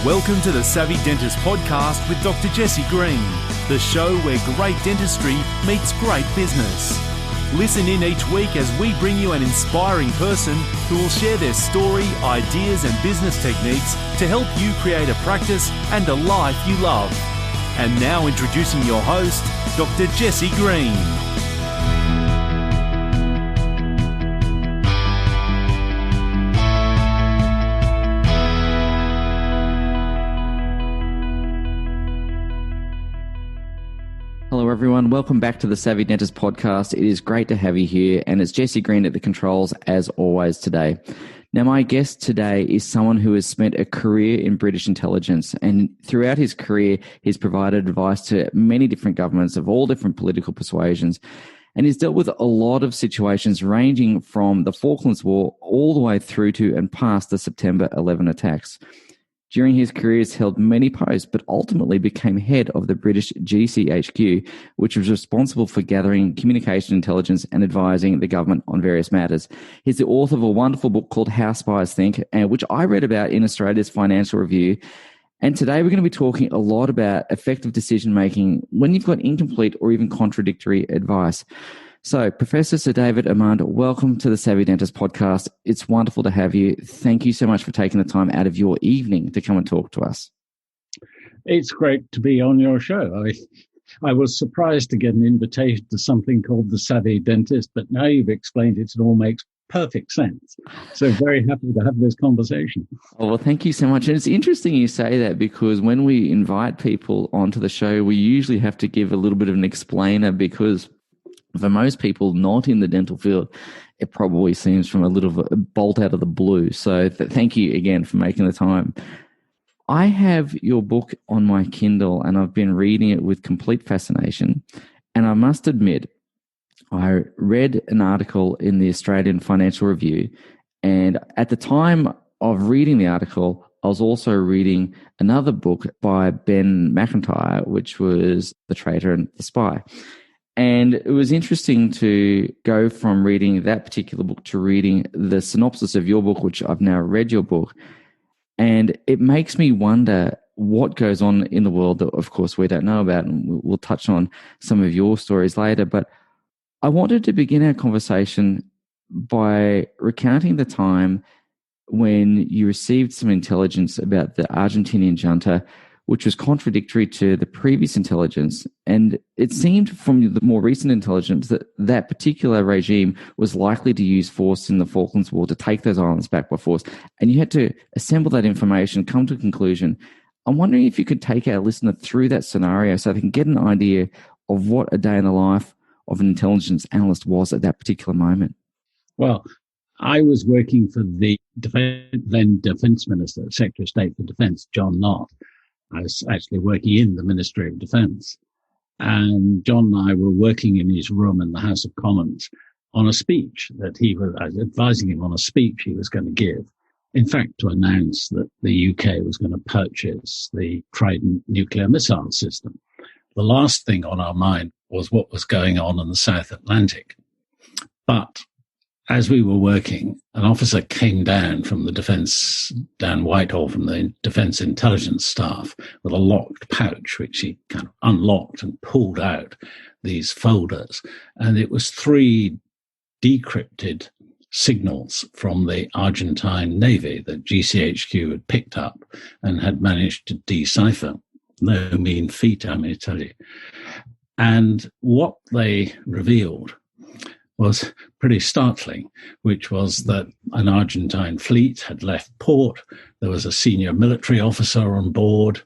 Welcome to the Savvy Dentist podcast with Dr. Jesse Green, the show where great dentistry meets great business. Listen in each week as we bring you an inspiring person who will share their story, ideas and business techniques to help you create a practice and a life you love. And now introducing your host, Dr. Jesse Green. Hello everyone, welcome back to the Savvy Dentist podcast. It is great to have you here, and it's Jesse Green at the controls as always today. Now my guest today is someone who has spent a career in British intelligence, and throughout his career he's provided advice to many different governments of all different political persuasions, and he's dealt with a lot of situations ranging from the Falklands War all the way through to and past the September 11 attacks. During his career, he's held many posts, but ultimately became head of the British GCHQ, which was responsible for gathering communication intelligence and advising the government on various matters. He's the author of a wonderful book called How Spies Think, which I read about in Australia's Financial Review. And today we're going to be talking a lot about effective decision-making when you've got incomplete or even contradictory advice. So, Professor Sir David Omand, welcome to the Savvy Dentist podcast. It's wonderful to have you. Thank you so much for taking the time out of your evening to come and talk to us. It's great to be on your show. I was surprised to get an invitation to something called the Savvy Dentist, but now you've explained it, it all makes perfect sense. So very happy to have this conversation. Oh, well, thank you so much. And it's interesting you say that, because when we invite people onto the show, we usually have to give a little bit of an explainer, because for most people not in the dental field, it probably seems from a little bolt out of the blue. So thank you again for making the time. I have your book on my Kindle and I've been reading it with complete fascination. And I must admit, I read an article in the Australian Financial Review, and at the time of reading the article, I was also reading another book by Ben McIntyre, which was The Traitor and the Spy. And it was interesting to go from reading that particular book to reading the synopsis of your book, which I've now read your book. And it makes me wonder what goes on in the world that, of course, we don't know about. And we'll touch on some of your stories later. But I wanted to begin our conversation by recounting the time when you received some intelligence about the Argentinian junta, which was contradictory to the previous intelligence. And it seemed from the more recent intelligence that that particular regime was likely to use force in the Falklands War to take those islands back by force. And you had to assemble that information, come to a conclusion. I'm wondering if you could take our listener through that scenario so they can get an idea of what a day in the life of an intelligence analyst was at that particular moment. Well, I was working for the then Defence Minister, Secretary of State for Defence, John Nott. I was actually working in the Ministry of Defence, and John and I were working in his room in the House of Commons on a speech that I was advising him on a speech he was going to give. In fact, to announce that the UK was going to purchase the Trident nuclear missile system. The last thing on our mind was what was going on in the South Atlantic. But as we were working, an officer came down from the Defence, down Whitehall, from the Defence Intelligence staff with a locked pouch, which he kind of unlocked and pulled out these folders. And it was 3 decrypted signals from the Argentine Navy that GCHQ had picked up and had managed to decipher. No mean feat, I may tell you. And what they revealed was pretty startling, which was that an Argentine fleet had left port. There was a senior military officer on board.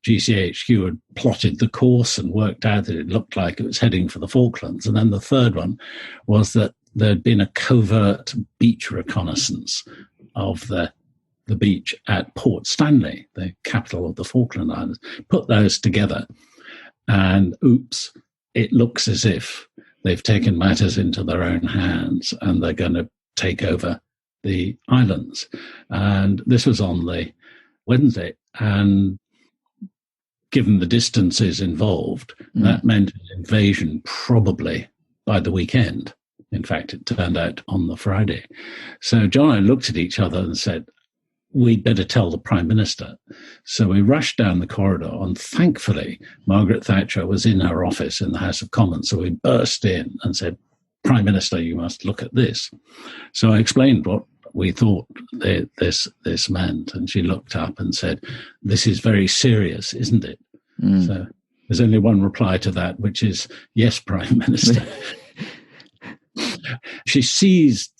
GCHQ had plotted the course and worked out that it looked like it was heading for the Falklands. And then the third one was that there had been a covert beach reconnaissance of the beach at Port Stanley, the capital of the Falkland Islands. Put those together and oops, it looks as if they've taken matters into their own hands and they're going to take over the islands. And this was on the Wednesday. And given the distances involved, that meant an invasion probably by the weekend. In fact, it turned out on the Friday. So John and I looked at each other and said, we'd better tell the Prime Minister. So we rushed down the corridor, and thankfully, Margaret Thatcher was in her office in the House of Commons. So we burst in and said, Prime Minister, you must look at this. So I explained what we thought this meant, and she looked up and said, this is very serious, isn't it? So there's only one reply to that, which is, yes, Prime Minister. She's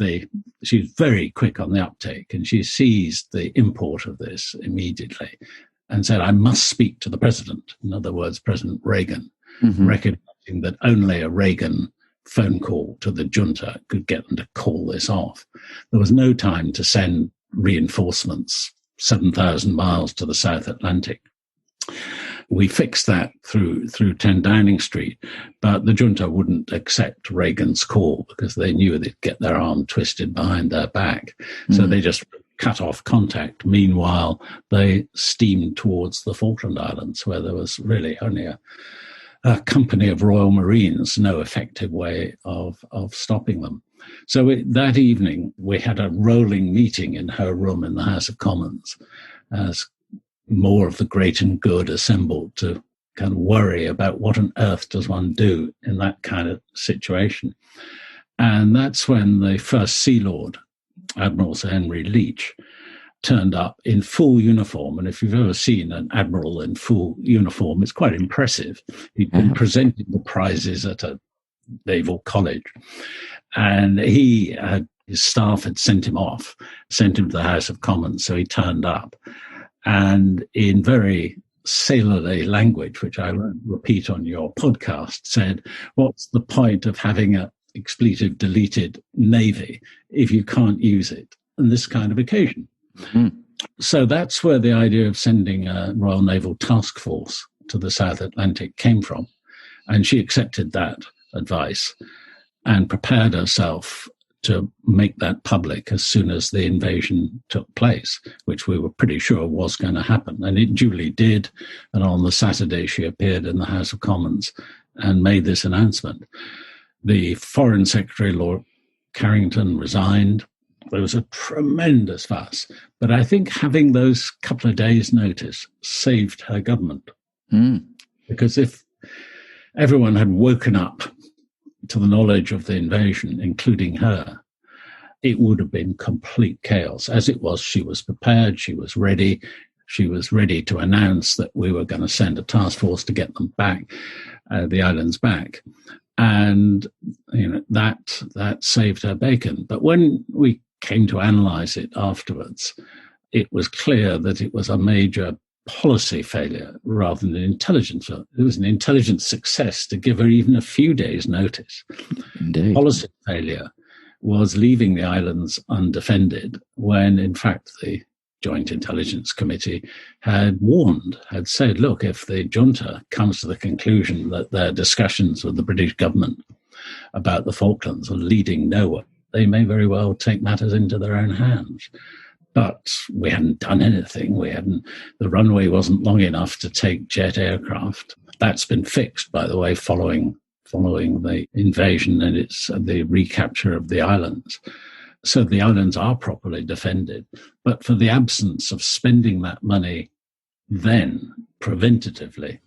very quick on the uptake, and she seized the import of this immediately and said, I must speak to the president. In other words, President Reagan, recognizing that only a Reagan phone call to the junta could get them to call this off. There was no time to send reinforcements 7,000 miles to the South Atlantic. We fixed that through 10 Downing Street, but the junta wouldn't accept Reagan's call because they knew they'd get their arm twisted behind their back. So they just cut off contact. Meanwhile, they steamed towards the Falkland Islands, where there was really only a company of Royal Marines, no effective way of stopping them. So that evening, we had a rolling meeting in her room in the House of Commons as more of the great and good assembled to kind of worry about what on earth does one do in that kind of situation. And that's when the first Sea Lord, Admiral Sir Henry Leach, turned up in full uniform. And if you've ever seen an admiral in full uniform, it's quite impressive. He'd been presenting the prizes at a naval college. And his staff had sent him to the House of Commons. So he turned up. And in very sailorly language, which I won't repeat on your podcast, said, what's the point of having an expletive-deleted navy if you can't use it on this kind of occasion? So that's where the idea of sending a Royal Naval Task Force to the South Atlantic came from. And she accepted that advice and prepared herself to make that public as soon as the invasion took place, which we were pretty sure was going to happen. And it duly did. And on the Saturday, she appeared in the House of Commons and made this announcement. The Foreign Secretary, Lord Carrington, resigned. There was a tremendous fuss. But I think having those couple of days' notice saved her government. Because if everyone had woken up to the knowledge of the invasion, including her, it would have been complete chaos. As it was, she was prepared, she was ready. She was ready to announce that we were going to send a task force to get them back, the islands back. And that saved her bacon. But when we came to analyze it afterwards, it was clear that it was a major policy failure rather than an intelligence. It was an intelligence success to give her even a few days' notice. Indeed. Policy failure was leaving the islands undefended when, in fact, the Joint Intelligence Committee had said, look, if the junta comes to the conclusion that their discussions with the British government about the Falklands are leading nowhere, they may very well take matters into their own hands. But we hadn't done anything. The runway wasn't long enough to take jet aircraft. That's been fixed, by the way, following the invasion and the recapture of the islands. So the islands are properly defended. But for the absence of spending that money then preventatively,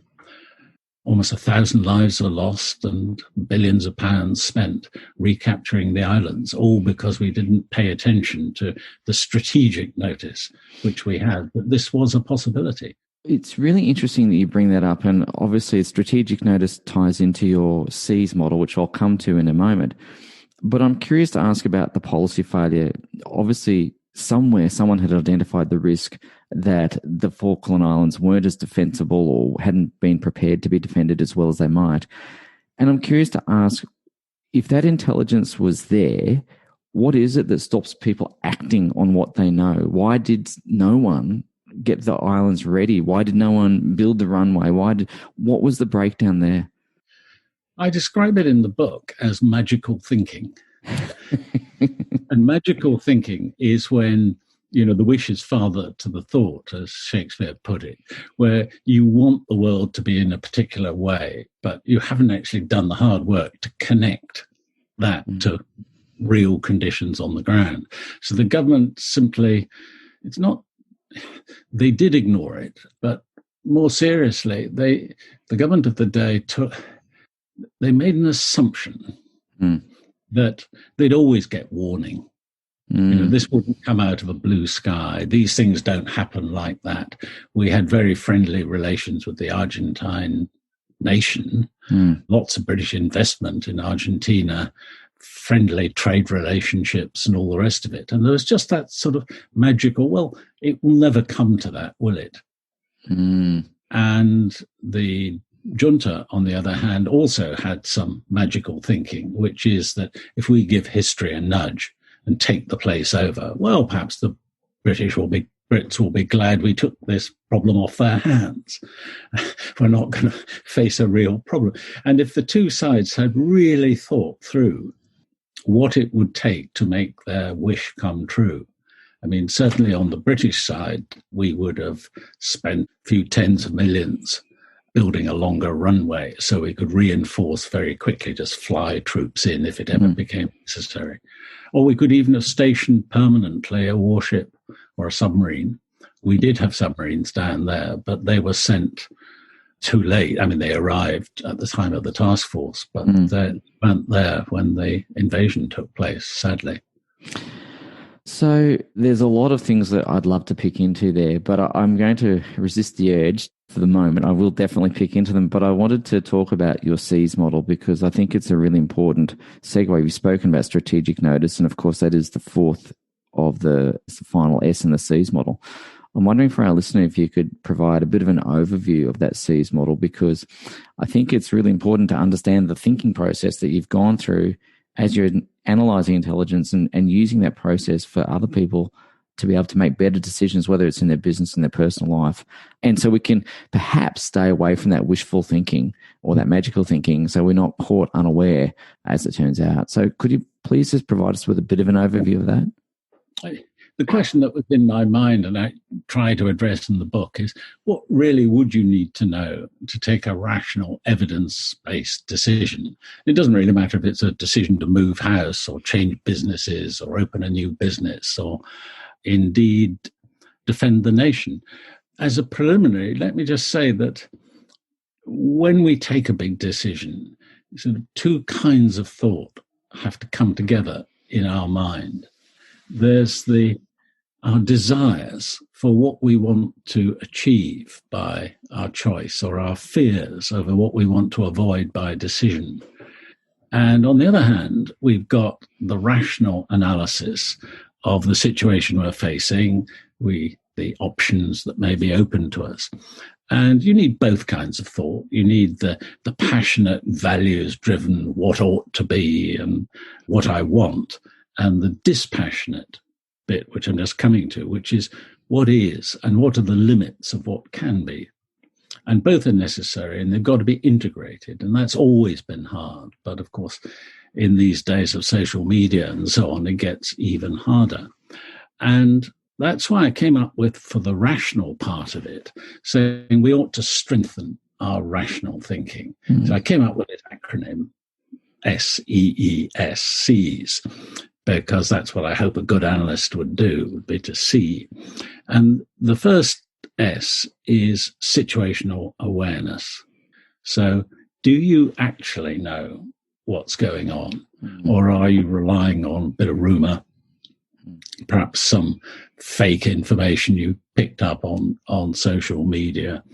almost 1,000 lives were lost and billions of pounds spent recapturing the islands, all because we didn't pay attention to the strategic notice which we had, that this was a possibility. It's really interesting that you bring that up, and obviously strategic notice ties into your SEAS model, which I'll come to in a moment. But I'm curious to ask about the policy failure. Obviously, somewhere someone had identified the risk that the Falkland Islands weren't as defensible or hadn't been prepared to be defended as well as they might. And I'm curious to ask, if that intelligence was there, what is it that stops people acting on what they know? Why did no one get the islands ready? Why did no one build the runway? What was the breakdown there? I describe it in the book as magical thinking. And magical thinking is when, the wish is father to the thought, as Shakespeare put it, where you want the world to be in a particular way, but you haven't actually done the hard work to connect that to real conditions on the ground. So the government simply, it's not they did ignore it, but more seriously, the government of the day they made an assumption that they'd always get warning. This wouldn't come out of a blue sky. These things don't happen like that. We had very friendly relations with the Argentine nation, lots of British investment in Argentina, friendly trade relationships and all the rest of it. And there was just that sort of magical, well, it will never come to that, will it? And the junta, on the other hand, also had some magical thinking, which is that if we give history a nudge and take the place over, well, perhaps the Brits will be glad we took this problem off their hands. We're not going to face a real problem. And if the two sides had really thought through what it would take to make their wish come true, I mean, certainly on the British side, we would have spent a few tens of millions building a longer runway so we could reinforce very quickly, just fly troops in if it ever became necessary. Or we could even have stationed permanently a warship or a submarine. We did have submarines down there, but they were sent too late. I mean, they arrived at the time of the task force, but they weren't there when the invasion took place, sadly. So there's a lot of things that I'd love to pick into there, but I'm going to resist the urge for the moment. I will definitely pick into them, but I wanted to talk about your SEAS model because I think it's a really important segue. You've spoken about strategic notice, and of course that is the fourth of the final S in the SEAS model. I'm wondering for our listener if you could provide a bit of an overview of that SEAS model, because I think it's really important to understand the thinking process that you've gone through as you're analysing intelligence and using that process for other people to be able to make better decisions, whether it's in their business and their personal life. And so we can perhaps stay away from that wishful thinking or that magical thinking so we're not caught unaware, as it turns out. So could you please just provide us with a bit of an overview of that? The question that was in my mind, and I try to address in the book, is what really would you need to know to take a rational, evidence-based decision? It doesn't really matter if it's a decision to move house or change businesses or open a new business or indeed defend the nation. As a preliminary, let me just say that when we take a big decision, sort of two kinds of thought have to come together in our mind. There's our desires for what we want to achieve by our choice, or our fears over what we want to avoid by decision. And on the other hand, we've got the rational analysis of the situation we're facing, the options that may be open to us. And you need both kinds of thought. You need the passionate, values-driven, what ought to be and what I want, and the dispassionate bit, which I'm just coming to, which is what is and what are the limits of what can be. And both are necessary, and they've got to be integrated. And that's always been hard. But of course, in these days of social media and so on, it gets even harder. And that's why I came up with, for the rational part of it, saying we ought to strengthen our rational thinking. So I came up with this acronym, SEES, SEAS, because that's what I hope a good analyst would do, would be to see. And the first S is situational awareness. So do you actually know what's going on? Or are you relying on a bit of rumor, perhaps some fake information you picked up on social media?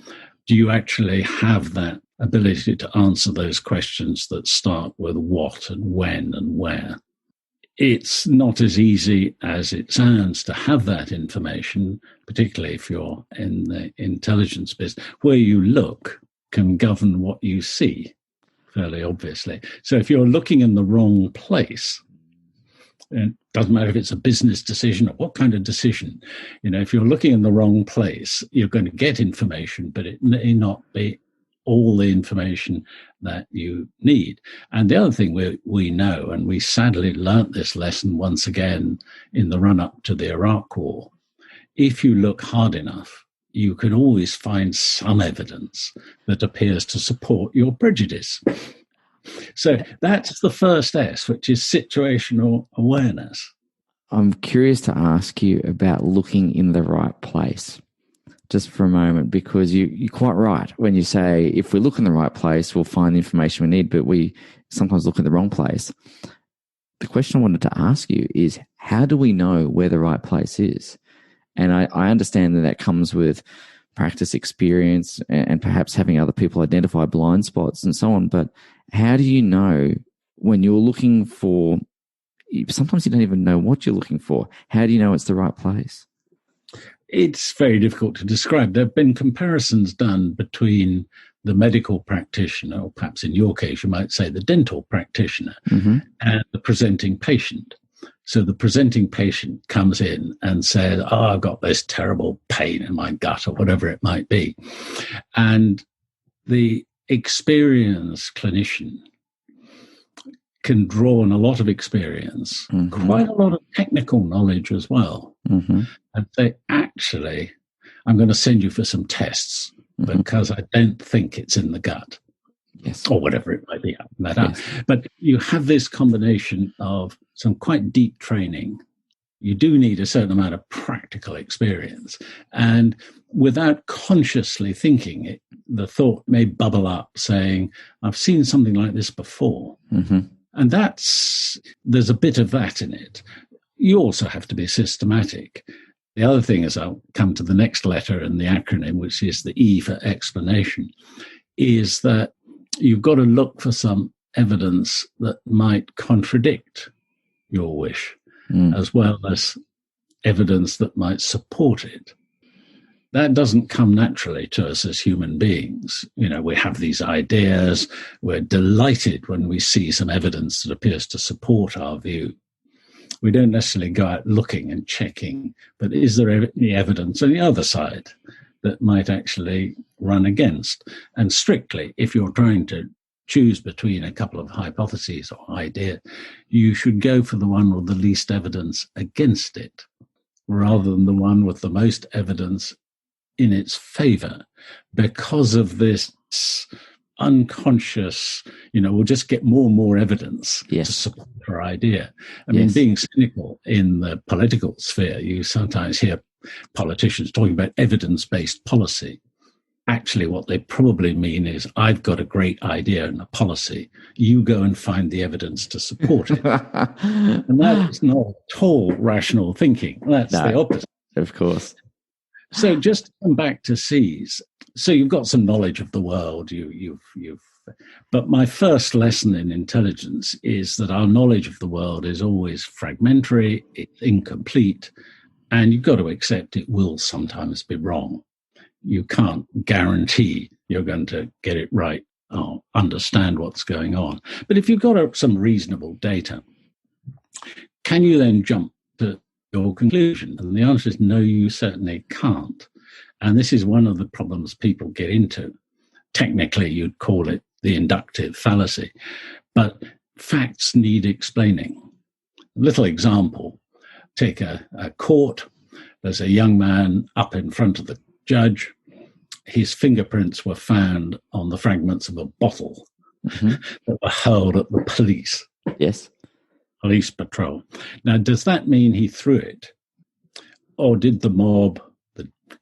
Do you actually have that ability to answer those questions that start with what and when and where? It's not as easy as it sounds to have that information, particularly if you're in the intelligence business. Where you look can govern what you see, fairly obviously. So if you're looking in the wrong place, it doesn't matter if it's a business decision or what kind of decision, if you're looking in the wrong place, you're going to get information, but it may not be all the information that you need. And the other thing we know, and we sadly learnt this lesson once again in the run-up to the Iraq War, if you look hard enough, you can always find some evidence that appears to support your prejudice. So that's the first S, which is situational awareness. I'm curious to ask you about looking in the right place just for a moment, because you're quite right when you say if we look in the right place, we'll find the information we need, but we sometimes look in the wrong place. The question I wanted to ask you is, how do we know where the right place is? And I understand that comes with practice, experience, and perhaps having other people identify blind spots and so on. But how do you know when you're looking for, sometimes you don't even know what you're looking for. How do you know it's the right place? It's very difficult to describe. There have been comparisons done between the medical practitioner, or perhaps in your case, you might say the dental practitioner, and the presenting patient. So the presenting patient comes in and says, I've got this terrible pain in my gut, or whatever it might be. And the experienced clinician can draw on a lot of experience, quite a lot of technical knowledge as well, and say, actually, I'm going to send you for some tests because I don't think it's in the gut, or whatever it might be. But you have this combination of some quite deep training. You do need a certain amount of practical experience. And without consciously thinking it, the thought may bubble up saying, I've seen something like this before. And there's a bit of that in it. You also have to be systematic. The other thing is, I'll come to the next letter in the acronym, which is the E for explanation, is that you've got to look for some evidence that might contradict your wish, as well as evidence that might support it. That doesn't come naturally to us as human beings. You know, we have these ideas. We're delighted when we see some evidence that appears to support our view. We don't necessarily go out looking and checking, but is there any evidence on the other side that might actually run against? And strictly, if you're trying to choose between a couple of hypotheses or ideas, you should go for the one with the least evidence against it, rather than the one with the most evidence in its favor, because of this unconscious, we'll just get more and more evidence to support our idea. I mean, being cynical in the political sphere, you sometimes hear politicians talking about evidence-based policy. Actually, what they probably mean is, I've got a great idea and a policy. You go and find the evidence to support it. And that is not at all rational thinking. That's the opposite. Of course. So just to come back to C's. So you've got some knowledge of the world. But my first lesson in intelligence is that our knowledge of the world is always fragmentary, it's incomplete, and you've got to accept it will sometimes be wrong. You can't guarantee you're going to get it right or understand what's going on. But if you've got some reasonable data, can you then jump to your conclusion? And the answer is no, you certainly can't. And this is one of the problems people get into. Technically, you'd call it the inductive fallacy. But facts need explaining. A little example. Take a court. There's a young man up in front of the judge. His fingerprints were found on the fragments of a bottle that were hurled at the police. Yes. Police patrol. Now, does that mean he threw it? Or did the mob,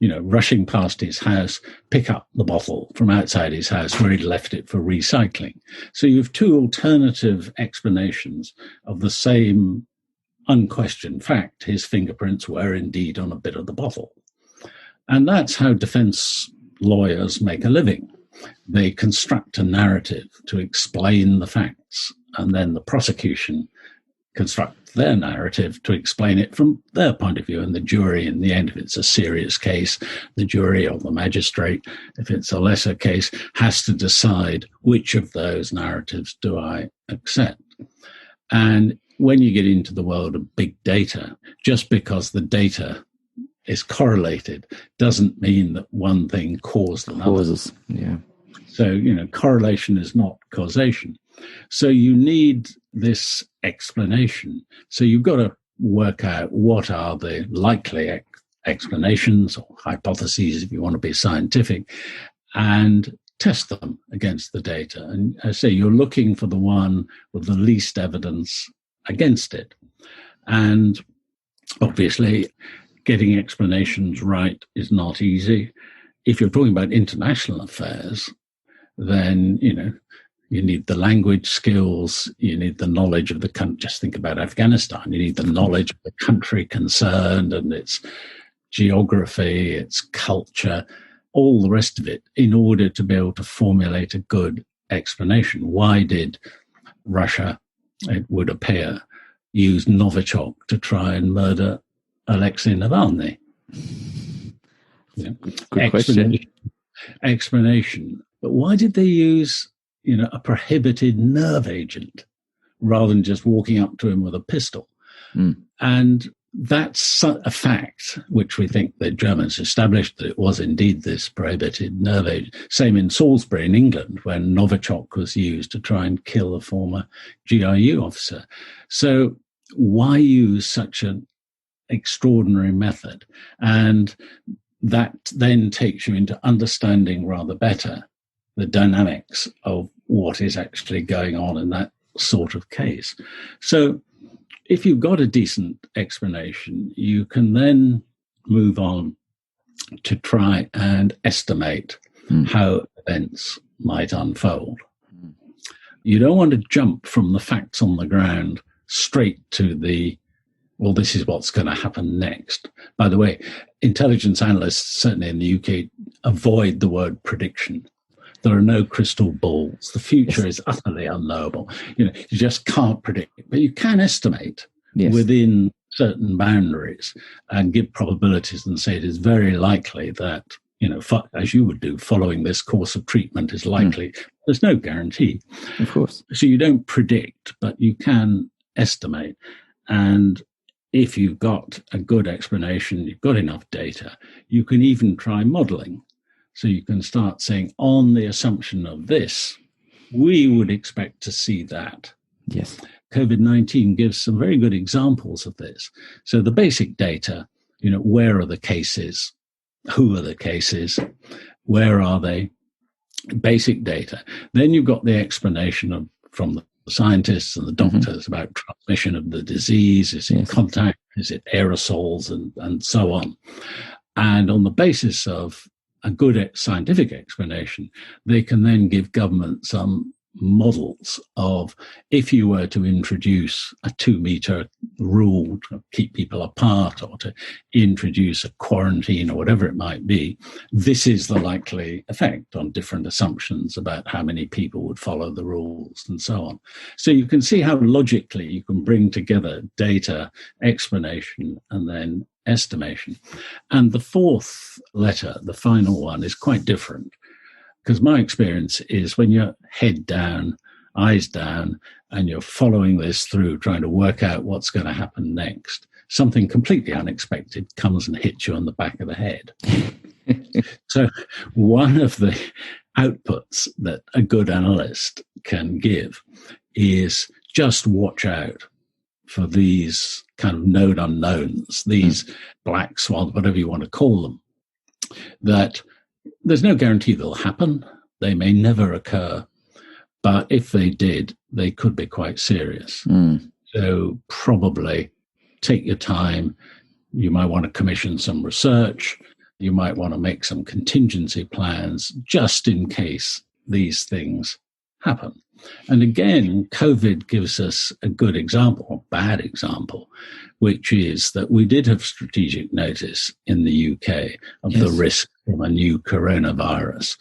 rushing past his house, pick up the bottle from outside his house where he'd left it for recycling? So you have two alternative explanations of the same unquestioned fact. His fingerprints were indeed on a bit of the bottle. And that's how defense lawyers make a living. They construct a narrative to explain the facts, and then the prosecution construct their narrative to explain it from their point of view. And the jury, in the end, if it's a serious case, the jury or the magistrate, if it's a lesser case, has to decide which of those narratives do I accept. And when you get into the world of big data, just because the data is correlated doesn't mean that one thing caused another. Causes, yeah. So, correlation is not causation. So you need this explanation. So you've got to work out what are the likely explanations or hypotheses, if you want to be scientific, and test them against the data. And I say you're looking for the one with the least evidence against it. And Obviously, getting explanations right is not easy. If you're talking about international affairs, then, you need the language skills, you need the knowledge of the country. Just think about Afghanistan. You need the knowledge of the country concerned and its geography, its culture, all the rest of it, in order to be able to formulate a good explanation. Why did Russia, it would appear, use Novichok to try and murder Alexei Navalny? Good question. Explanation. But why did they use, a prohibited nerve agent rather than just walking up to him with a pistol? And that's a fact which we think the Germans established, that it was indeed this prohibited nerve agent. Same in Salisbury in England, when Novichok was used to try and kill a former GRU officer. So why use such an extraordinary method? And that then takes you into understanding rather better the dynamics of what is actually going on in that sort of case. So if you've got a decent explanation, you can then move on to try and estimate how events might unfold. You don't want to jump from the facts on the ground straight to this is what's going to happen next. By the way, intelligence analysts, certainly in the UK, avoid the word prediction. There are no crystal balls. The future is utterly unknowable. You just can't predict, but you can estimate within certain boundaries and give probabilities and say it is very likely that, as you would do, following this course of treatment is likely. There's no guarantee. Of course. So you don't predict, but you can estimate. And if you've got a good explanation, you've got enough data, you can even try modeling. So you can start saying, on the assumption of this, we would expect to see that. Yes. COVID-19 gives some very good examples of this. So the basic data, where are the cases? Who are the cases? Where are they? Basic data. Then you've got the explanation from the scientists and the doctors about transmission of the disease. Is it contact? Is it aerosols? And so on. And on the basis of a good scientific explanation, they can then give government some models of, if you were to introduce a 2-meter rule to keep people apart, or to introduce a quarantine or whatever it might be, this is the likely effect on different assumptions about how many people would follow the rules and so on. So you can see how logically you can bring together data, explanation, and then estimation. And the fourth letter, the final one, is quite different. Because my experience is when you're head down, eyes down, and you're following this through, trying to work out what's going to happen next, something completely unexpected comes and hits you on the back of the head. So one of the outputs that a good analyst can give is just watch out for these kind of known unknowns, these black swans, whatever you want to call them, that there's no guarantee they'll happen. They may never occur. But if they did, they could be quite serious. So probably take your time. You might want to commission some research. You might want to make some contingency plans just in case these things happen. And again, COVID gives us a good example, or bad example, which is that we did have strategic notice in the UK of the risk from a new coronavirus.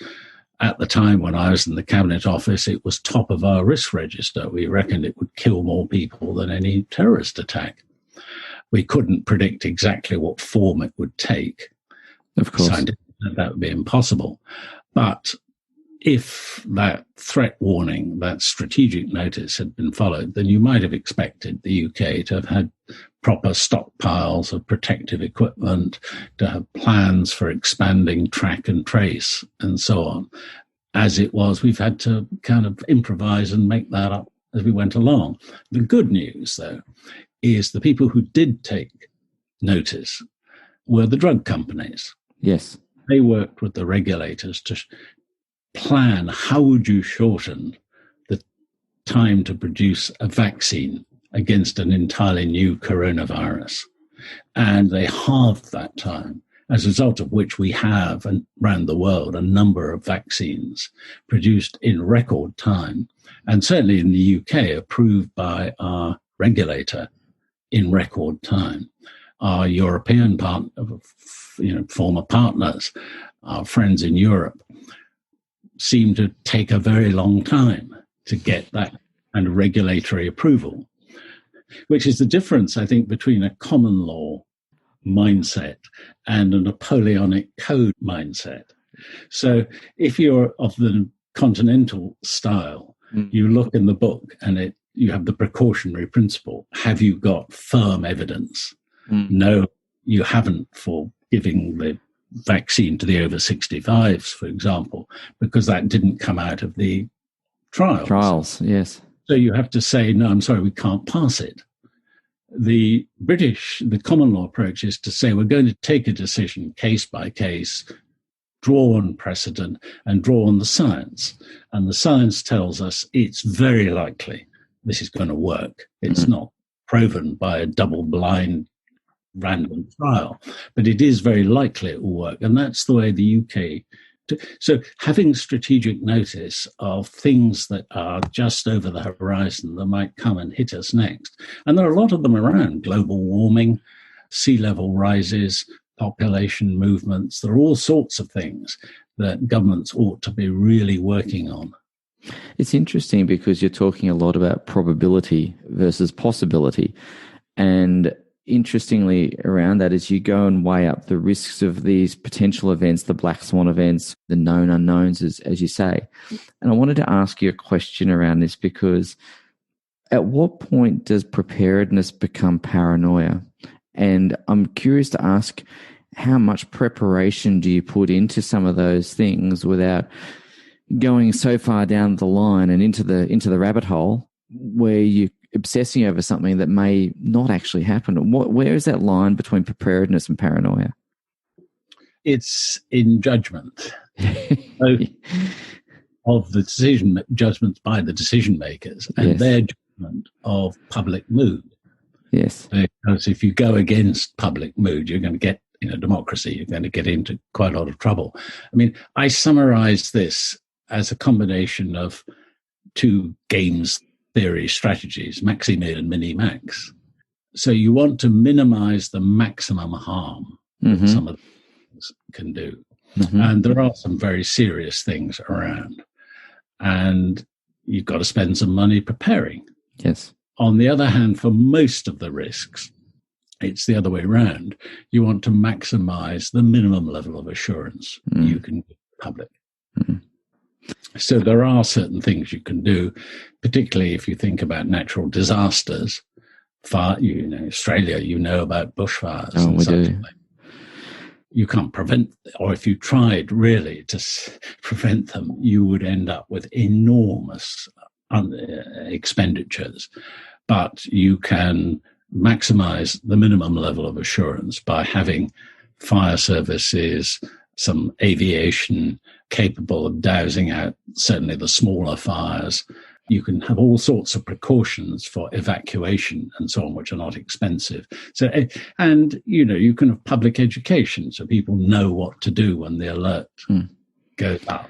At the time when I was in the Cabinet Office, it was top of our risk register. We reckoned it would kill more people than any terrorist attack. We couldn't predict exactly what form it would take. Of course. That would be impossible. But if that threat warning, that strategic notice had been followed, then you might have expected the UK to have had proper stockpiles of protective equipment, to have plans for expanding track and trace, and so on. As it was, we've had to kind of improvise and make that up as we went along. The good news, though, is the people who did take notice were the drug companies. Yes. They worked with the regulators to plan how would you shorten the time to produce a vaccine against an entirely new coronavirus. and they halved that time, as a result of which we have, around the world, a number of vaccines produced in record time, and certainly in the UK, approved by our regulator in record time. Our European former partners, our friends in Europe, seem to take a very long time to get that kind of regulatory approval, which is the difference, I think, between a common law mindset and a Napoleonic code mindset. So if you're of the continental style, you look in the book and you have the precautionary principle. Have you got firm evidence? No, you haven't for giving the vaccine to the over 65s, for example, because that didn't come out of the trials. Trials, yes. So you have to say, no, I'm sorry, we can't pass it. The common law approach is to say we're going to take a decision case by case, draw on precedent and draw on the science. And the science tells us it's very likely this is going to work. It's not proven by a double-blind random trial, but it is very likely it will work. And that's the way the UK... So having strategic notice of things that are just over the horizon that might come and hit us next. And there are a lot of them around: global warming, sea level rises, population movements. There are all sorts of things that governments ought to be really working on. It's interesting because you're talking a lot about probability versus possibility. And interestingly around that is you go and weigh up the risks of these potential events, the black swan events, the known unknowns, as you say. And I wanted to ask you a question around this, because at what point does preparedness become paranoia? And I'm curious to ask, how much preparation do you put into some of those things without going so far down the line and into the rabbit hole where you obsessing over something that may not actually happen? Where is that line between preparedness and paranoia? It's in judgment of the judgments by the decision makers and their judgment of public mood. Yes. Because if you go against public mood, you're going to get, democracy, you're going to get into quite a lot of trouble. I mean, I summarize this as a combination of two games theory strategies, maxi-min and mini-max. So you want to minimize the maximum harm that some of the things can do. And there are some very serious things around. And you've got to spend some money preparing. Yes. On the other hand, for most of the risks, it's the other way around. You want to maximize the minimum level of assurance you can give the public. So there are certain things you can do, particularly if you think about natural disasters. Australia, about bushfires. Oh, we do. Like. You can't prevent, or if you tried really to prevent them, you would end up with enormous expenditures. But you can maximize the minimum level of assurance by having fire services, some aviation capable of dousing out certainly the smaller fires. You can have all sorts of precautions for evacuation and so on, which are not expensive. So, and you can have public education so people know what to do when the alert goes up,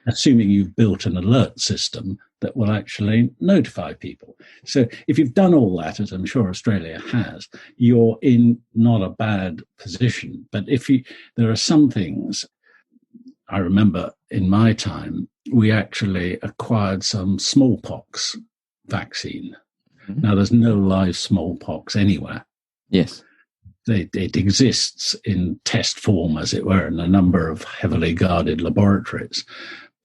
assuming you've built an alert system that will actually notify people. So if you've done all that, as I'm sure Australia has, you're in not a bad position. But there are some things. I remember in my time, we actually acquired some smallpox vaccine. Now, there's no live smallpox anywhere. Yes. It exists in test form, as it were, in a number of heavily guarded laboratories.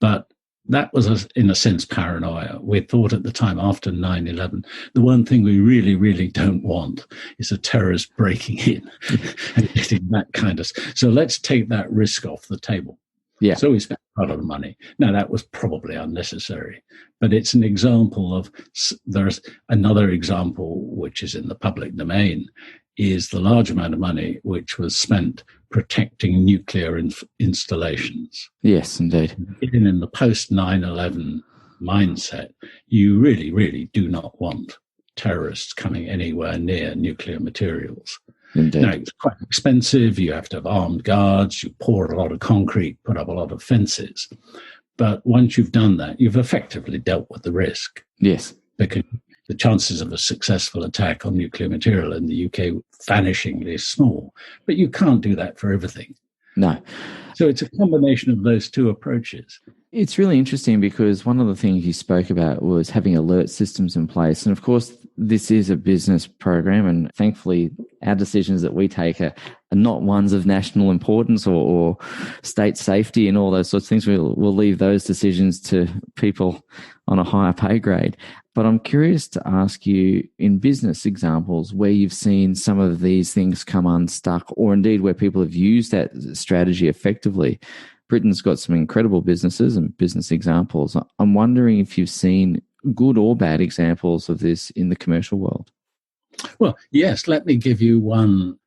But that was, in a sense, paranoia. We thought at the time, after 9/11, the one thing we really, really don't want is a terrorist breaking in and getting that kind of... So let's take that risk off the table. Yeah. So we spent a lot of money. Now, that was probably unnecessary, but it's an example of... There's another example, which is in the public domain, is the large amount of money which was spent protecting nuclear installations. Yes, indeed. Even in the post 9/11 mindset, you really, really do not want terrorists coming anywhere near nuclear materials. Indeed. Now, it's quite expensive. You have to have armed guards. You pour a lot of concrete, put up a lot of fences. But once you've done that, you've effectively dealt with the risk. Yes. Because the chances of a successful attack on nuclear material in the UK vanishingly small. But you can't do that for everything. No. So it's a combination of those two approaches. It's really interesting because one of the things you spoke about was having alert systems in place. And of course, this is a business program, and thankfully our decisions that we take are not ones of national importance or state safety and all those sorts of things. We'll leave those decisions to people on a higher pay grade. But I'm curious to ask you, in business examples where you've seen some of these things come unstuck, or indeed where people have used that strategy effectively. Britain's got some incredible businesses and business examples. I'm wondering if you've seen good or bad examples of this in the commercial world. Well, yes, let me give you one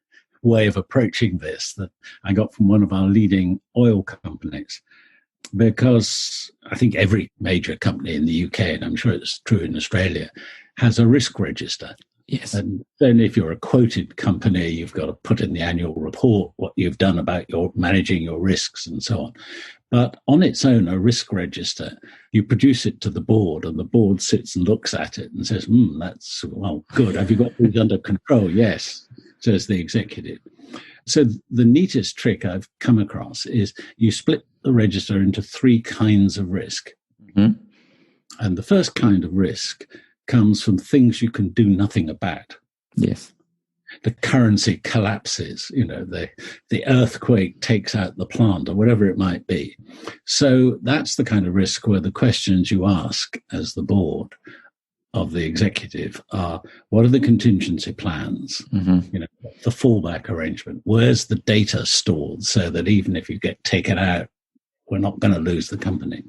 way of approaching this that I got from one of our leading oil companies. Because I think every major company in the UK, and I'm sure it's true in Australia, has a risk register. Yes. And then if you're a quoted company, you've got to put in the annual report what you've done about your managing your risks and so on. But on its own, a risk register, you produce it to the board, and the board sits and looks at it and says, that's, well, good. Have you got things under control? Yes, says the executive. So the neatest trick I've come across is you split the register into three kinds of risk. Mm-hmm. And the first kind of risk comes from things you can do nothing about. Yes. The currency collapses, the earthquake takes out the plant or whatever it might be. So that's the kind of risk where the questions you ask as the board of the executive are, what are the contingency plans? Mm-hmm. The fallback arrangement. Where's the data stored so that even if you get taken out, we're not going to lose the company?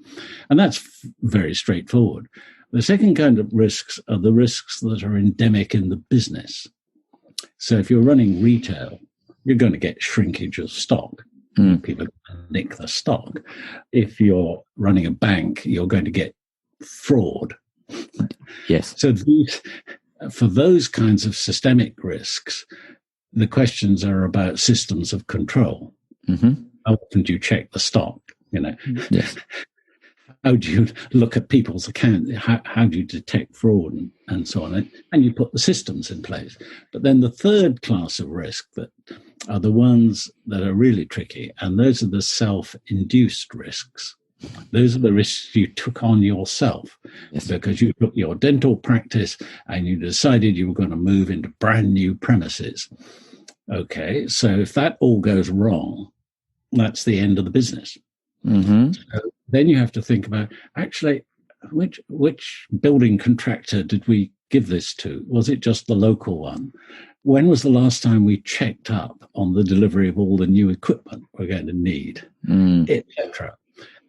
And that's very straightforward. The second kind of risks are the risks that are endemic in the business. So if you're running retail, you're going to get shrinkage of stock. People nick the stock. If you're running a bank, you're going to get fraud. Yes. So for those kinds of systemic risks, the questions are about systems of control. Mm-hmm. How often do you check the stock? Yes. How do you look at people's accounts? How do you detect fraud and so on? And you put the systems in place. But then the third class of risk that are the ones that are really tricky, and those are the self-induced risks. Those are the risks you took on yourself. Yes. Because you took your dental practice and you decided you were going to move into brand new premises. Okay, so if that all goes wrong, that's the end of the business. Mm-hmm. So then you have to think about, actually, which building contractor did we give this to? Was it just the local one? When was the last time we checked up on the delivery of all the new equipment we're going to need, etc.?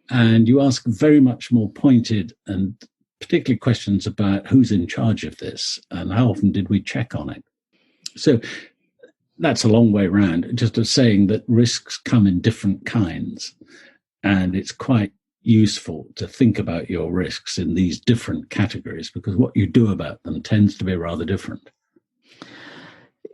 And you ask very much more pointed and particularly questions about who's in charge of this and how often did we check on it. So that's a long way around, just of saying that risks come in different kinds. And it's quite useful to think about your risks in these different categories because what you do about them tends to be rather different.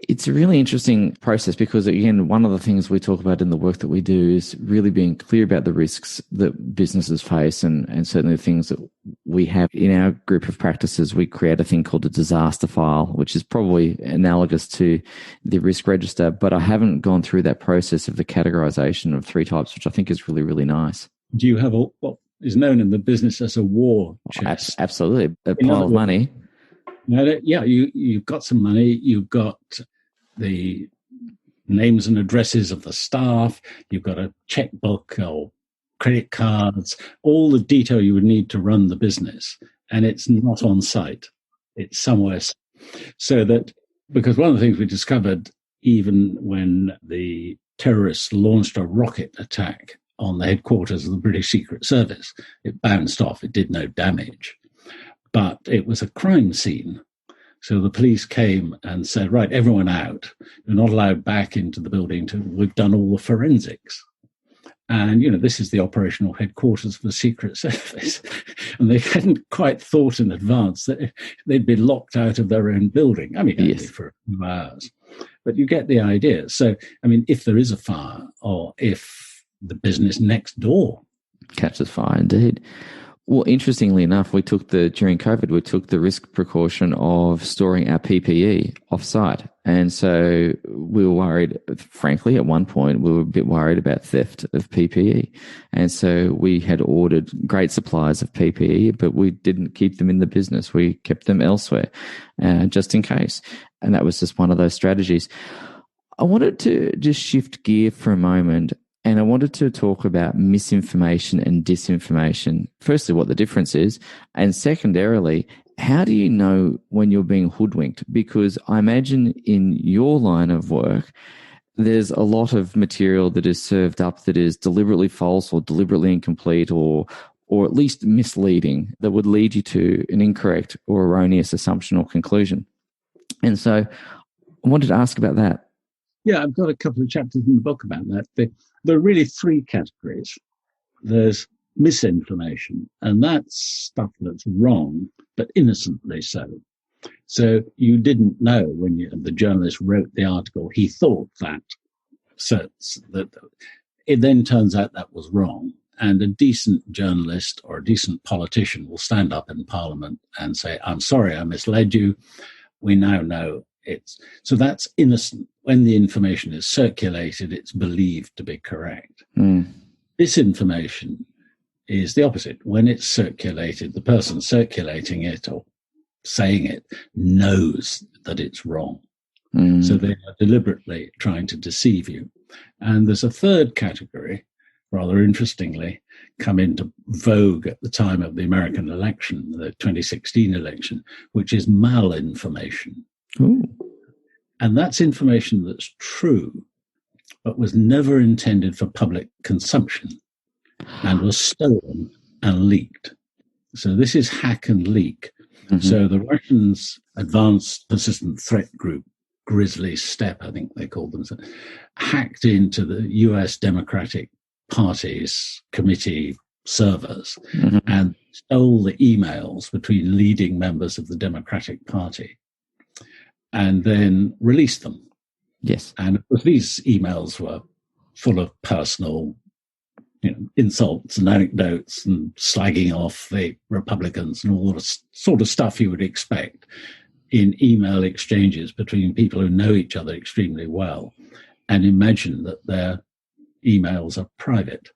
It's a really interesting process because, again, one of the things we talk about in the work that we do is really being clear about the risks that businesses face and certainly the things that we have in our group of practices. We create a thing called a disaster file, which is probably analogous to the risk register, but I haven't gone through that process of the categorization of three types, which I think is really, really nice. Do you have what is known in the business as a war chest? Absolutely. A pile of money. Yeah, you've got some money, you've got the names and addresses of the staff, you've got a checkbook or credit cards, all the detail you would need to run the business. And it's not on site. It's somewhere. So that, because one of the things we discovered, even when the terrorists launched a rocket attack on the headquarters of the British Secret Service, it bounced off, it did no damage. But it was a crime scene. So the police came and said, right, everyone out. You're not allowed back into the building till we've done all the forensics. And, this is the operational headquarters of the Secret Service. And they hadn't quite thought in advance that they'd be locked out of their own building. I mean, only for a few hours. But you get the idea. So, I mean, if there is a fire, or if the business next door catches fire, indeed. Well, interestingly enough, during COVID, we took the risk precaution of storing our PPE off-site. And so we were worried, frankly, at one point, we were a bit worried about theft of PPE. And so we had ordered great supplies of PPE, but we didn't keep them in the business. We kept them elsewhere, just in case. And that was just one of those strategies. I wanted to just shift gear for a moment. And I wanted to talk about misinformation and disinformation. Firstly, what the difference is. And secondarily, how do you know when you're being hoodwinked? Because I imagine in your line of work, there's a lot of material that is served up that is deliberately false or deliberately incomplete or at least misleading that would lead you to an incorrect or erroneous assumption or conclusion. And so I wanted to ask about that. Yeah, I've got a couple of chapters in the book about that. There are really three categories. There's misinformation, and that's stuff that's wrong, but innocently so. So you didn't know when the journalist wrote the article, he thought that. So that it then turns out that was wrong. And a decent journalist or a decent politician will stand up in Parliament and say, I'm sorry, I misled you. We now know so that's innocent. When the information is circulated, it's believed to be correct. Disinformation is the opposite. When it's circulated, the person circulating it or saying it knows that it's wrong. So they are deliberately trying to deceive you. And there's a third category, rather interestingly, come into vogue at the time of the American election, the 2016 election, which is malinformation. Ooh. And that's information that's true, but was never intended for public consumption and was stolen and leaked. So this is hack and leak. Mm-hmm. So the Russians' advanced persistent threat group, Grizzly Steppe, I think they called them, hacked into the US Democratic Party's committee servers and stole the emails between leading members of the Democratic Party and then released them. Yes. And of course, these emails were full of personal insults and anecdotes and slagging off the Republicans and all the sort of stuff you would expect in email exchanges between people who know each other extremely well and imagine that their emails are private.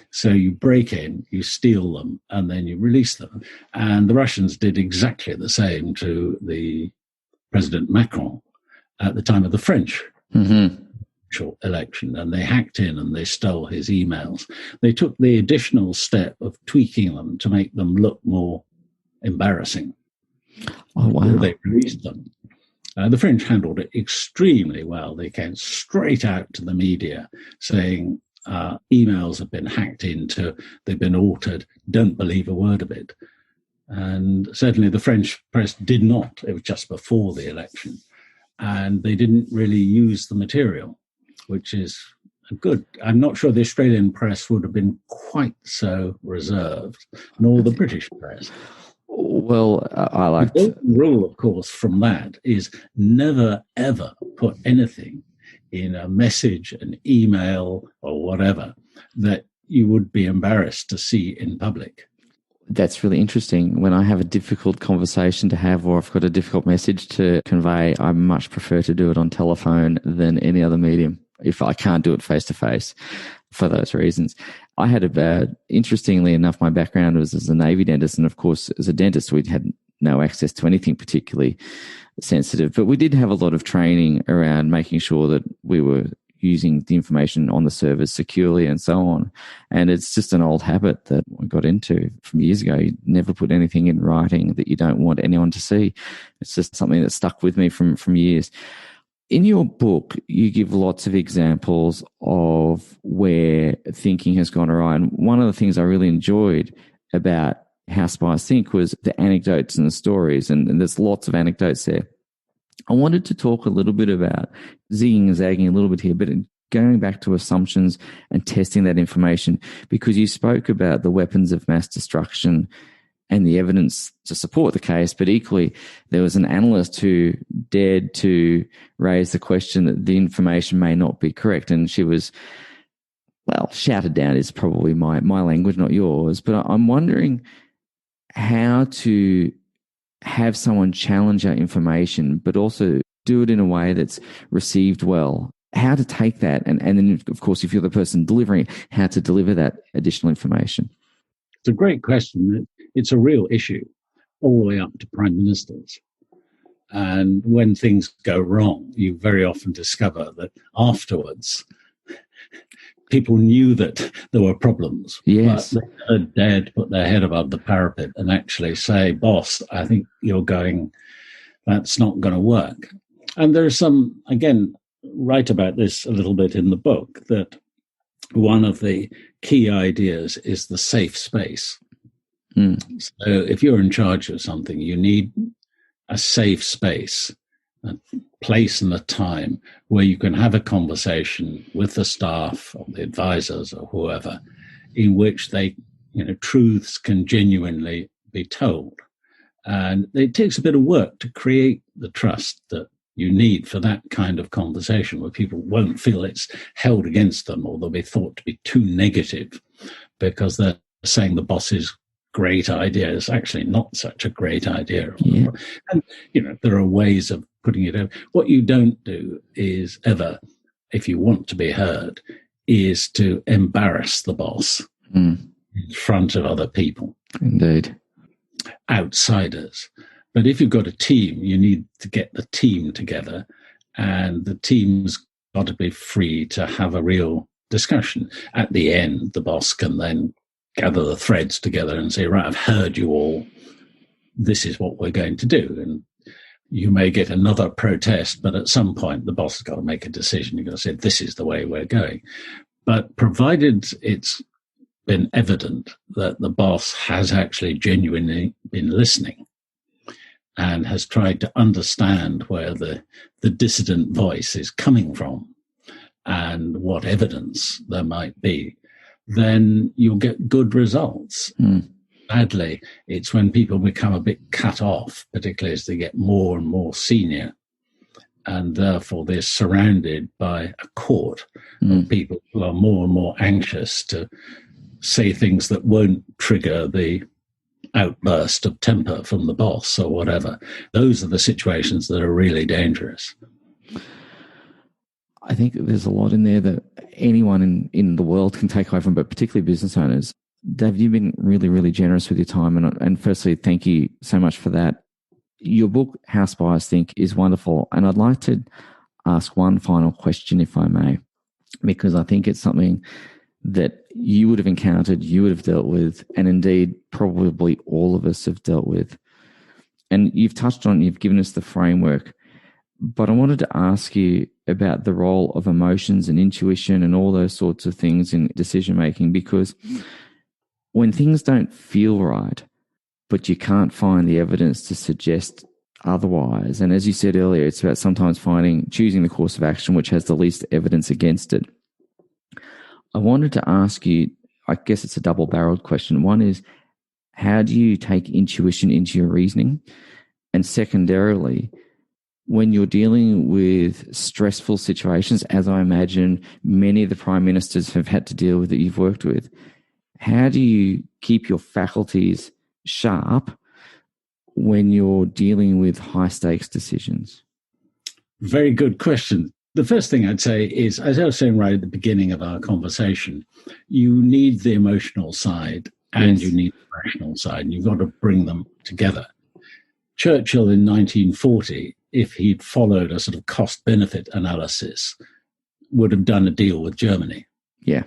So you break in, you steal them, and then you release them. And the Russians did exactly the same to the President Macron at the time of the French election, and they hacked in and they stole his emails. They took the additional step of tweaking them to make them look more embarrassing. Oh, wow. They released them. The French handled it extremely well. They came straight out to the media saying, emails have been hacked into, they've been altered, don't believe a word of it. And certainly the French press did not. It was just before the election. And they didn't really use the material, which is good. I'm not sure the Australian press would have been quite so reserved, nor the British press. Well, I like the rule, of course, from that is never, ever put anything in a message, an email, or whatever that you would be embarrassed to see in public. That's really interesting. When I have a difficult conversation to have or I've got a difficult message to convey, I much prefer to do it on telephone than any other medium if I can't do it face-to-face for those reasons. I had interestingly enough, my background was as a Navy dentist, and of course, as a dentist, we had no access to anything particularly sensitive, but we did have a lot of training around making sure that we were using the information on the servers securely and so on. And it's just an old habit that I got into from years ago. You never put anything in writing that you don't want anyone to see. It's just something that stuck with me from years. In your book, you give lots of examples of where thinking has gone awry. And one of the things I really enjoyed about How Spies Think was the anecdotes and the stories. And there's lots of anecdotes there. I wanted to talk a little bit about zigging and zagging a little bit here, but going back to assumptions and testing that information, because you spoke about the weapons of mass destruction and the evidence to support the case, but equally there was an analyst who dared to raise the question that the information may not be correct, and she was, well, shouted down is probably my language, not yours, but I'm wondering how to have someone challenge our information, but also do it in a way that's received well. How to take that, and then, of course, if you're the person delivering it, how to deliver that additional information. It's a great question. It's a real issue all the way up to prime ministers. And when things go wrong, you very often discover that afterwards, people knew that there were problems. Yes. But they never dared to put their head above the parapet and actually say, boss, I think that's not going to work. And there's some, again, write about this a little bit in the book, that one of the key ideas is the safe space. So if you're in charge of something, you need a safe space, a place and a time where you can have a conversation with the staff or the advisors or whoever, in which truths can genuinely be told. And it takes a bit of work to create the trust that you need for that kind of conversation, where people won't feel it's held against them, or they'll be thought to be too negative because they're saying the boss's great idea is actually not such a great idea. Yeah. And, there are ways of putting it over. What you don't do is ever, if you want to be heard, is to embarrass the boss in front of other people. Indeed. Outsiders. But if you've got a team, you need to get the team together, and the team's got to be free to have a real discussion. At the end, the boss can then gather the threads together and say, right, I've heard you all. This is what we're going to do. And you may get another protest, but at some point the boss has got to make a decision. You've got to say, this is the way we're going. But provided it's been evident that the boss has actually genuinely been listening and has tried to understand where the dissident voice is coming from and what evidence there might be, then you'll get good results. Badly, it's when people become a bit cut off, particularly as they get more and more senior, and therefore they're surrounded by a court of people who are more and more anxious to say things that won't trigger the outburst of temper from the boss or whatever. Those are the situations that are really dangerous. I think there's a lot in there that anyone in the world can take away from, but particularly business owners. Dave, you've been really, really generous with your time. And firstly, thank you so much for that. Your book, How Spies Think, is wonderful. And I'd like to ask one final question, if I may, because I think it's something that you would have encountered, you would have dealt with, and indeed probably all of us have dealt with. And you've touched on, you've given us the framework, but I wanted to ask you about the role of emotions and intuition and all those sorts of things in decision-making, because when things don't feel right, but you can't find the evidence to suggest otherwise, and as you said earlier, it's about sometimes choosing the course of action which has the least evidence against it. I wanted to ask you, I guess it's a double-barreled question. One is, how do you take intuition into your reasoning? And secondarily, when you're dealing with stressful situations, as I imagine many of the prime ministers have had to deal with that you've worked with, how do you keep your faculties sharp when you're dealing with high-stakes decisions? Very good question. The first thing I'd say is, as I was saying right at the beginning of our conversation, you need the emotional side and you need the rational side, and you've got to bring them together. Churchill in 1940, if he'd followed a sort of cost-benefit analysis, would have done a deal with Germany. Yeah.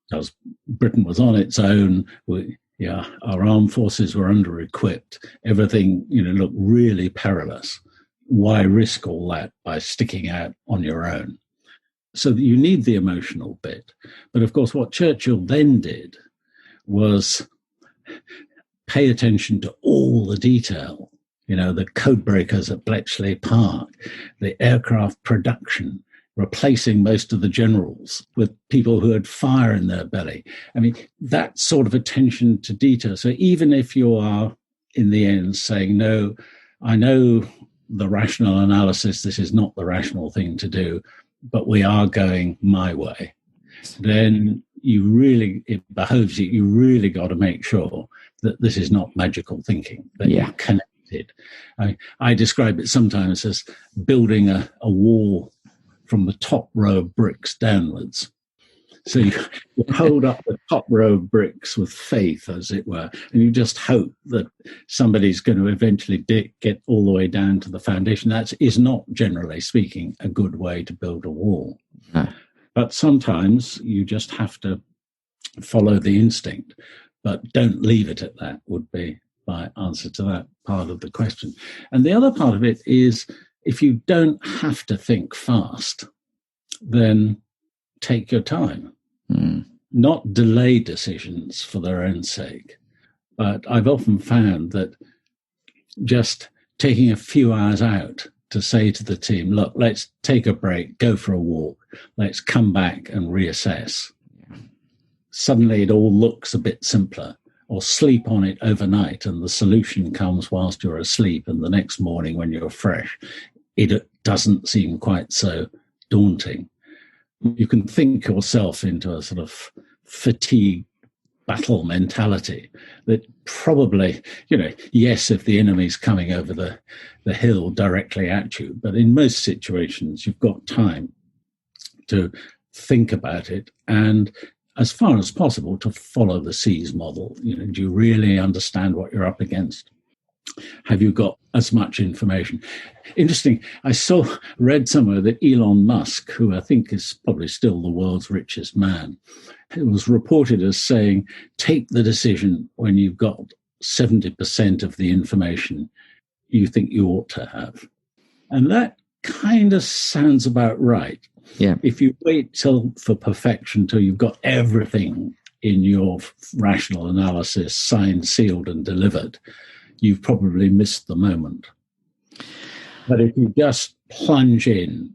Because Britain was on its own. Our armed forces were under-equipped. Everything, looked really perilous. Why risk all that by sticking out on your own? So you need the emotional bit. But of course, what Churchill then did was pay attention to all the detail. The code breakers at Bletchley Park, the aircraft production, replacing most of the generals with people who had fire in their belly. I mean, that sort of attention to detail. So even if you are in the end saying, no, I know the rational analysis, this is not the rational thing to do, but we are going my way, then it behoves you really got to make sure that this is not magical thinking, that you're connected. I describe it sometimes as building a wall from the top row of bricks downwards. So you hold up the top row of bricks with faith, as it were, and you just hope that somebody's going to eventually get all the way down to the foundation. That is not, generally speaking, a good way to build a wall. No. But sometimes you just have to follow the instinct, but don't leave it at that, would be my answer to that part of the question. And the other part of it is, if you don't have to think fast, then take your time. Not delay decisions for their own sake. But I've often found that just taking a few hours out to say to the team, look, let's take a break, go for a walk, let's come back and reassess. Suddenly it all looks a bit simpler. Or sleep on it overnight and the solution comes whilst you're asleep, and the next morning when you're fresh, it doesn't seem quite so daunting. You can think yourself into a sort of fatigue battle mentality that probably, yes, if the enemy's coming over the hill directly at you, but in most situations, you've got time to think about it and, as far as possible, to follow the C's model. Do you really understand what you're up against? Have you got as much information? Interesting, I read somewhere that Elon Musk, who I think is probably still the world's richest man, it was reported as saying, take the decision when you've got 70% of the information you think you ought to have. And that kind of sounds about right. Yeah. If you wait for perfection till you've got everything in your rational analysis signed, sealed, and delivered, you've probably missed the moment. But if you just plunge in,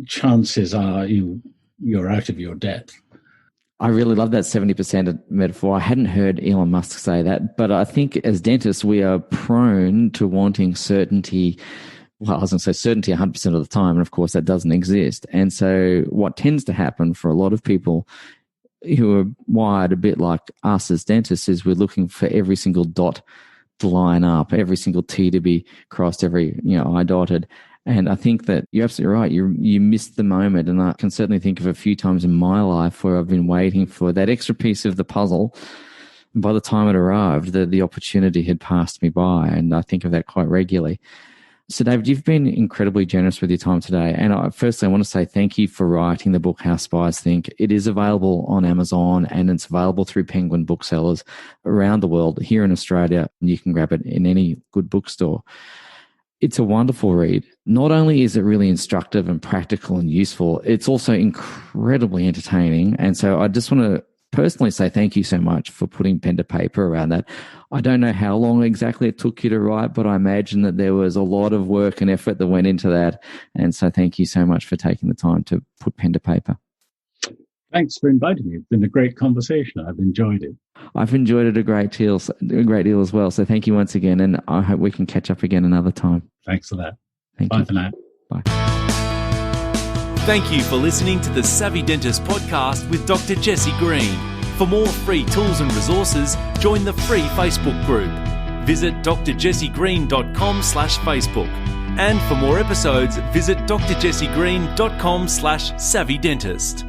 chances are you're out of your depth. I really love that 70% metaphor. I hadn't heard Elon Musk say that, but I think as dentists, we are prone to wanting certainty. Well, I was going to say certainty 100% of the time, and of course that doesn't exist. And so what tends to happen for a lot of people who are wired a bit like us as dentists is we're looking for every single dot to line up, every single T to be crossed, every I dotted. And I think that you're absolutely right. You missed the moment. And I can certainly think of a few times in my life where I've been waiting for that extra piece of the puzzle. And by the time it arrived, the opportunity had passed me by. And I think of that quite regularly. So, David, you've been incredibly generous with your time today. And firstly, I want to say thank you for writing the book, How Spies Think. It is available on Amazon and it's available through Penguin booksellers around the world. Here in Australia, you can grab it in any good bookstore. It's a wonderful read. Not only is it really instructive and practical and useful, it's also incredibly entertaining. And so I just want to personally say thank you so much for putting pen to paper around that. I don't know how long exactly it took you to write, but I imagine that there was a lot of work and effort that went into that. And so thank you so much for taking the time to put pen to paper. Thanks for inviting me. It's been a great conversation. I've enjoyed it. I've enjoyed it a great deal as well. So thank you once again, and I hope we can catch up again another time. Thanks for that. Bye for now. Bye. Thank you for listening to the Savvy Dentist podcast with Dr. Jesse Green. For more free tools and resources, join the free Facebook group. Visit drjessegreen.com/Facebook. And for more episodes, visit drjessegreen.com/savvydentist.